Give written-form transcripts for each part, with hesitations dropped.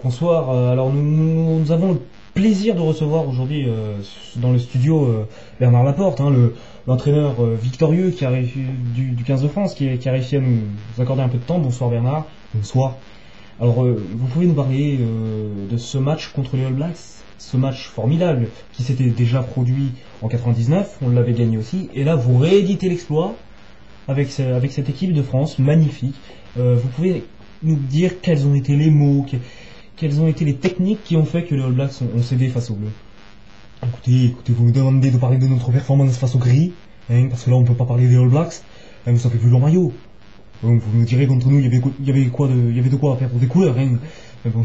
Bonsoir, alors nous avons le plaisir de recevoir aujourd'hui dans le studio Bernard Laporte, hein, l'entraîneur victorieux qui a du 15 de France, qui a réussi à nous accorder un peu de temps. Bonsoir Bernard. Bonsoir. Alors vous pouvez nous parler de ce match contre les All Blacks, ce match formidable qui s'était déjà produit en 99, on l'avait gagné aussi, et là vous rééditez l'exploit avec cette équipe de France magnifique. Vous pouvez nous dire quels ont été les mots, quelles ont été les techniques qui ont fait que les All Blacks ont cédé face aux Bleus? Écoutez, vous nous demandez de parler de notre performance face aux Gris, hein, parce que là on peut pas parler des All Blacks, hein, vous avez vu leur maillot. Donc vous nous direz contre nous, il y avait de quoi faire pour des couleurs, hein. Mais bon,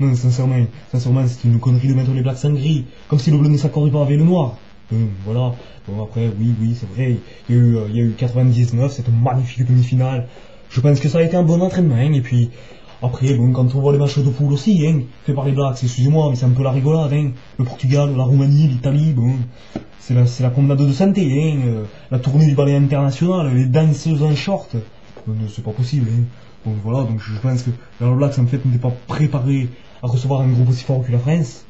non, sincèrement, c'est une connerie de mettre les Blacks en gris, comme si le bleu ne s'accordait pas avec le noir. Voilà. Bon après, oui, c'est vrai, il y a eu 99, cette magnifique demi-finale. Je pense que ça a été un bon entraînement, hein, et puis après, bon, quand on voit les matchs de poule aussi, hein, fait par les Blacks, excusez-moi, mais c'est un peu la rigolade, hein. Le Portugal, la Roumanie, l'Italie, bon, c'est la promenade de santé, hein, la tournée du ballet international, les danseuses en short, c'est pas possible, hein. Donc voilà, donc je pense que les Blacks en fait n'étaient pas préparés à recevoir un groupe aussi fort que la France.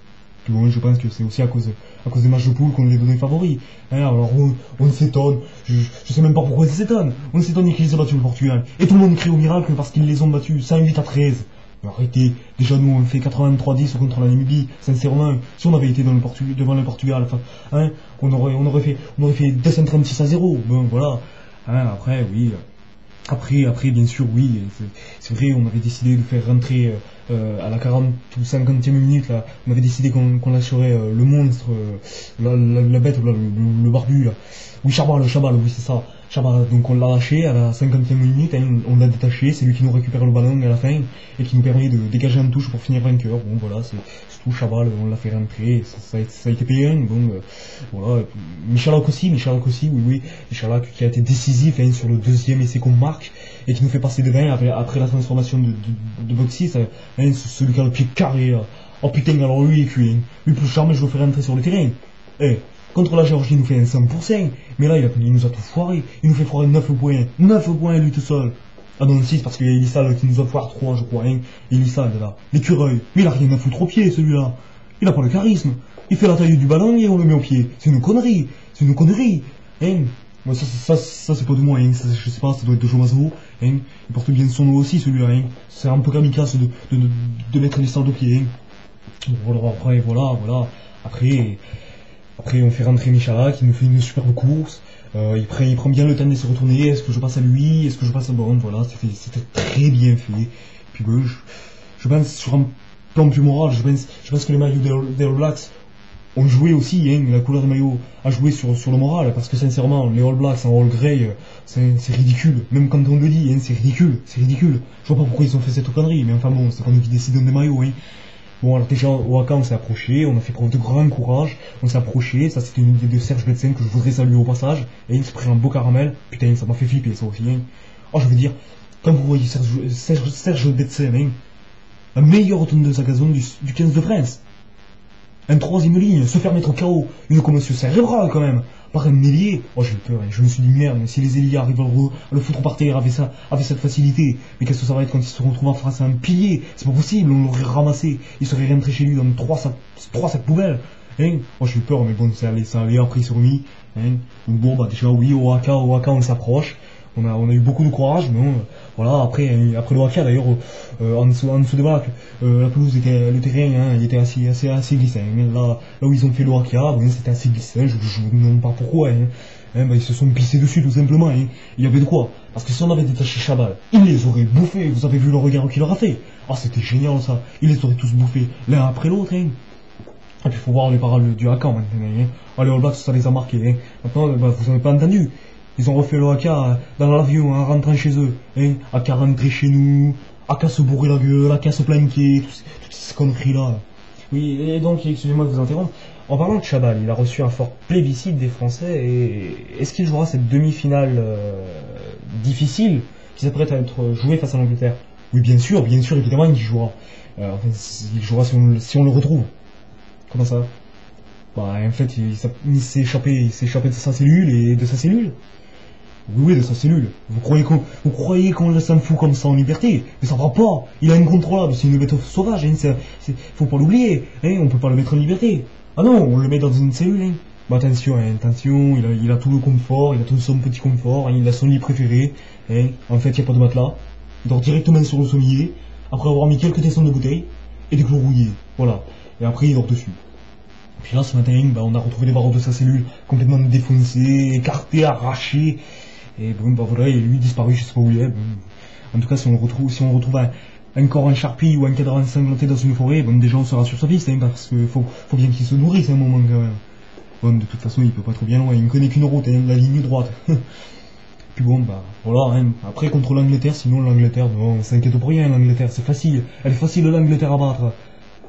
Puis bon, je pense que c'est aussi à cause des matchs de poule qu'on les donnait favoris. Hein, alors on s'étonne, je sais même pas pourquoi ils s'étonnent. On s'étonne qu'ils aient battu le Portugal. Et tout le monde crie au miracle parce qu'ils les ont battus 108-13. Mais arrêtez, déjà nous on fait 83-10 contre la Namibie. Sincèrement, si on avait été devant le Portugal, enfin, hein, on aurait fait 236-0. Bon voilà. Hein, après, oui. Après, bien sûr, oui, c'est vrai, on avait décidé de faire rentrer à la 40 ou 50e minute, là, on avait décidé qu'on lâcherait le monstre, la bête, là, le barbu, là. Oui, Chabal, oui, c'est ça. Chabal, donc on l'a lâché à la 50e minute, hein, on l'a détaché, c'est lui qui nous récupère le ballon à la fin, et qui nous permet de dégager un touche pour finir vainqueur. Bon, voilà, c'est tout, Chabal, on l'a fait rentrer, ça a été payé, hein, bon, voilà. Michalak aussi, oui, Michalak qui a été décisif, hein, sur le deuxième essai qu'on marque, et qui nous fait passer devant après la transformation de Boxy, hein, celui qui a le pied carré, là. Oh putain, alors lui, lui plus jamais je le fais rentrer sur le terrain. Eh, contre la Géorgie, il nous fait un 100%, mais là, il nous a tout foiré. Il nous fait foirer 9 points. 9 points, lui tout seul. Ah non, 6, parce qu'il y a Elissal qui nous a foiré 3, je crois, hein. Elissal, là. L'écureuil. Mais il a rien à foutre au pied, celui-là. Il a pas le charisme. Il fait la taille du ballon et on le met au pied. C'est une connerie. Hein. Bon, ça c'est pas de moi, hein. Je sais pas, ça doit être de Jomazo, hein. Il porte bien son nom aussi, celui-là, hein. C'est un peu kamikaze de mettre les salles de pied, hein. Voilà, après, voilà. Après, on fait rentrer Michalak, qui nous fait une superbe course. Il prend bien le temps de se retourner. Est-ce que je passe à lui? Est-ce que je passe à Bond? Voilà, c'était très bien fait. Puis bon, je pense, sur un plan plus moral, je pense que les maillots des All Blacks ont joué aussi, hein, la couleur du maillot a joué sur le moral, parce que sincèrement, les All Blacks en All Grey, c'est ridicule. Même quand on le dit, hein, c'est ridicule. Je vois pas pourquoi ils ont fait cette connerie, mais enfin bon, c'est pas nous qui décidons des maillots, hein. Bon, alors déjà, au Haka, on s'est approché, on a fait preuve de grand courage, on s'est approché, ça c'était une idée de Serge Betsen que je voudrais saluer au passage, et il se prit un beau caramel, putain, ça m'a fait flipper, ça aussi, hein. Oh, je veux dire, quand vous voyez Serge Betsen, hein, la meilleure rotondeuse à gazon du 15 de France, un troisième ligne, se faire mettre au KO, une commotion cérébrale quand même, par un ailier. Oh, j'ai eu peur, hein. Je me suis dit merde, mais si les ailiers arrivent à le foutre par terre avec cette facilité, mais qu'est-ce que ça va être quand ils se retrouvent face à un pilier? C'est pas possible, on l'aurait ramassé, il serait rentré chez lui dans trois sacs poubelles, hein. Oh, j'ai eu peur, mais bon, ça allait, après il s'est remis, hein. Donc bon, bah déjà oui, au AK on s'approche. On a eu beaucoup de courage, mais voilà, après le Haka d'ailleurs, en dessous des Blacks, la pelouse le terrain, hein, il était assez glissant. Là où ils ont fait le Haka, bon, c'était assez glissant, je ne sais pas pourquoi, hein. Hein, bah, ils se sont pissés dessus tout simplement, hein. Il y avait de quoi. Parce que si on avait détaché Chabal, il les aurait bouffés, vous avez vu le regard qu'il leur a fait. Ah, c'était génial ça, il les aurait tous bouffés, l'un après l'autre, hein. Et puis il faut voir les paroles du Haka maintenant, hein. Ah, les All Blacks, ça les a marqués, hein. Maintenant, bah, vous n'avez pas entendu. Ils ont refait le haka dans l'avion en rentrant chez eux, hein, haka rentrer chez nous, haka se bourrer la gueule, haka se planquer, toutes ces conneries-là. Oui, et donc, excusez-moi de vous interrompre, en parlant de Chabal, il a reçu un fort plébiscite des Français, et est-ce qu'il jouera cette demi-finale difficile qui s'apprête à être jouée face à l'Angleterre? Oui, bien sûr, évidemment qu'il jouera. Enfin, il jouera si on le retrouve. Comment ça? Bah, en fait, il s'est échappé de sa cellule et de sa cellule. Oui, oui, de sa cellule. Vous croyez qu'on laisse un fou comme ça en liberté? Mais ça va pas. Il est incontrôlable, c'est une bête sauvage, hein. Faut pas l'oublier, hein. On peut pas le mettre en liberté. Ah non, on le met dans une cellule, hein. Bah attention, hein, attention, il a tout le confort, il a tout son petit confort, hein, il a son lit préféré, hein. En fait, il n'y a pas de matelas. Il dort directement sur le sommier, après avoir mis quelques tessons de bouteille et des clous rouillés. Voilà. Et après, il dort dessus. Puis là, ce matin, bah, on a retrouvé les barreaux de sa cellule complètement défoncés, écartés, arrachés. Et bon, bah voilà, il est lui disparu, je sais pas où il est. Bon. En tout cas, si on retrouve un corps encharpé ou un cadavre ensanglanté dans une forêt, bon, déjà on sera sur sa piste, hein, parce qu'il faut bien qu'il se nourrisse à un moment quand même. Bon, de toute façon, il peut pas trop bien loin, il ne connaît qu'une route, hein, la ligne droite. Puis bon, bah voilà, hein. Après contre l'Angleterre, sinon l'Angleterre, non, on s'inquiète pour rien, l'Angleterre, c'est facile. Elle est facile l'Angleterre à battre.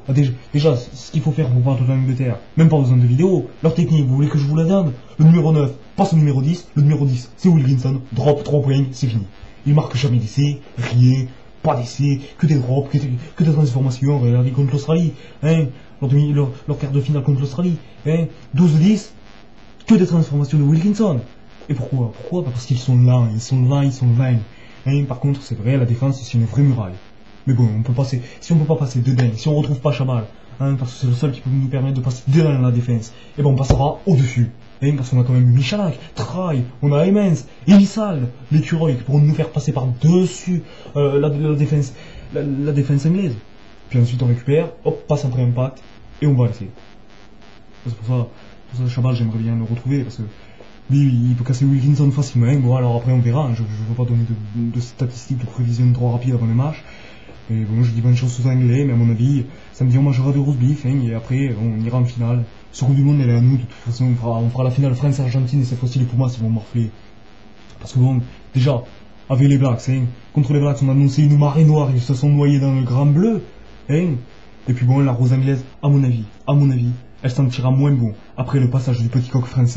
Ah, déjà, ce qu'il faut faire pour battre l'Angleterre, même pas besoin de vidéo, leur technique, vous voulez que je vous la donne? Le numéro 9 passe au numéro 10, le numéro 10 c'est Wilkinson, drop 3 points, c'est fini. Il marque jamais d'essai, rien, pas d'essai, que des drops, que des transformations, regardez contre l'Australie, hein, leur quart de finale contre l'Australie, hein, 12-10, que des transformations de Wilkinson. Et pourquoi? Bah parce qu'ils sont là, ils sont vains. Hein, par contre, c'est vrai, la défense, c'est une vraie muraille. Mais bon, si on peut pas passer dedans, si on retrouve pas Chamal, hein, parce que c'est le seul qui peut nous permettre de passer dedans la défense, et ben on passera au-dessus. Hein, parce qu'on a quand même Michalak, Traille, on a Hemens, Elisal, l'écureuil qui pourront nous faire passer par-dessus la défense anglaise. Puis ensuite on récupère, hop, passe après impact, et on va laisser. C'est pour ça Chamal, j'aimerais bien le retrouver, parce que lui, il peut casser Wilkinson facilement. Bon, alors après on verra, je veux pas donner de statistiques de prévision trop rapides avant les matchs. Et bon, je dis bonne chance aux Anglais, mais à mon avis, samedi on mangera du roast beef, hein, et après on ira en finale. Ce Coupe du Monde, elle est à nous, de toute façon, on fera la finale France-Argentine, et cette fois-ci les Pumas ils vont morfler. Parce que bon, déjà, avec les Blacks, hein, contre les Blacks on a annoncé une marée noire, ils se sont noyés dans le grand bleu, hein. Et puis bon, la rose anglaise, à mon avis, elle sentira moins bon après le passage du petit coq français.